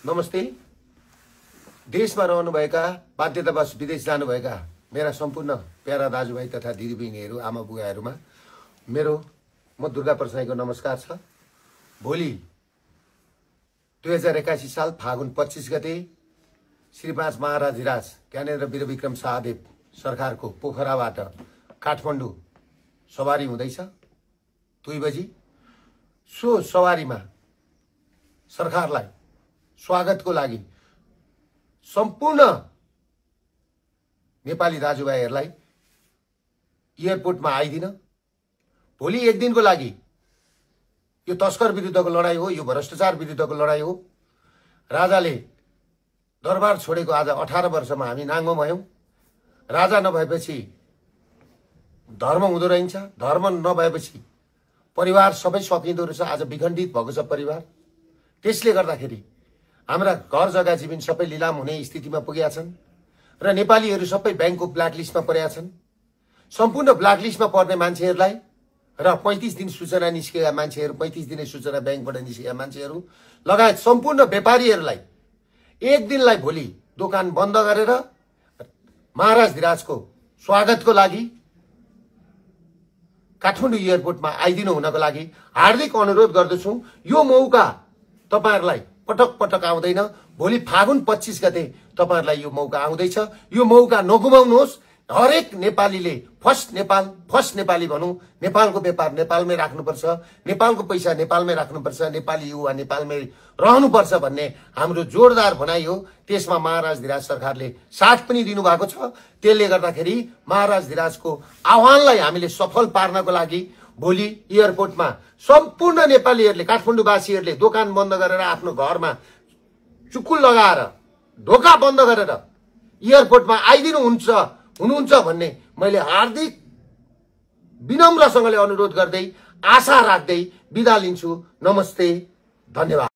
नमस्ते। देशमा रहनुभएका बाध्यतावश विदेश जानुभएका मेरा सम्पूर्ण प्यारा दाजुभाइ तथा दिदीबहिनीहरू आमा बुवाहरूमा मेरो म दुर्गा प्रसाईको नमस्कार छ। भोलि 2081 साल फागुन 25 गते श्री 5 महाराजधिराज ज्ञानेन्द्र वीरविक्रम शाहदेव सरकारको पोखराबाट काठमाडौँ सवारी हुँदैछ 2 बजी। सो सवारीमा सरकारलाई स्वागतको लागि सम्पूर्ण नेपाली दाजुभाइहरूलाई एयरपोर्टमा आइदिन। भोलि एक दिनको लागि यो तस्कर विरुद्धको लडाई हो, यो भ्रष्टाचार विरुद्धको लडाई हो। राजाले दरबार छोडेको आज 18 वर्षमा हामी नाङ्गो भयौं। राजा नभएपछि धर्म हुँदो रहन्छ, धर्म नभएपछि परिवार सबै सकिँदो रहेछ। आज विखण्डित भएको छ परिवार। त्यसले गर्दाखेरि हाम्रा घर जग्गा जमिन सबै लिलाम हुने स्थितिमा पुगेका छन् र नेपालीहरू सबै बैंकको ब्ल्याकलिस्टमा परेका छन्। सम्पूर्ण ब्ल्याकलिस्टमा पर्ने मान्छेहरूलाई र 35 दिन सूचना निस्केका मान्छेहरू, 35 दिने सूचना बैंकबाट निस्केका मान्छेहरू लगायत सम्पूर्ण व्यापारीहरूलाई एक दिनलाई भोलि दोकान बन्द गरेर महाराजधिराजको स्वागतको लागि काठमाडौँ एयरपोर्टमा आइदिनु हुनको लागि हार्दिक अनुरोध गर्दछु। यो मौका तपाईहरुलाई पटक पटक आउँदैन। भोलि फागुन 25 गते तपाईहरुलाई यो मौका आउँदैछ। यो मौका नगुमाउनुहोस्। हरेक नेपालीले फर्स्ट नेपाली भनौं। नेपालको व्यापार नेपालमै राख्नुपर्छ, नेपालको पैसा नेपालमै राख्नुपर्छ, नेपाली युवा नेपालमै रहनुपर्छ भन्ने हाम्रो जोरदार भनाइ हो। त्यसमा महाराजधिराज सरकारले साथ पनि दिनुभएको छ। त्यसले गर्दाखेरि महाराजधिराजको आह्वानलाई हामीले सफल पार्नको लागि भोलि एयरपोर्टमा सम्पूर्ण नेपालीहरूले, काठमाडौँवासीहरूले दोकान बन्द गरेर आफ्नो घरमा चुकुल लगाएर ढोका बन्द गरेर एयरपोर्टमा हुनुहुन्छ भन्ने मैले हार्दिक विनम्रसँगले अनुरोध गर्दै आशा राख्दै बिदा लिन्छु। नमस्ते, धन्यवाद।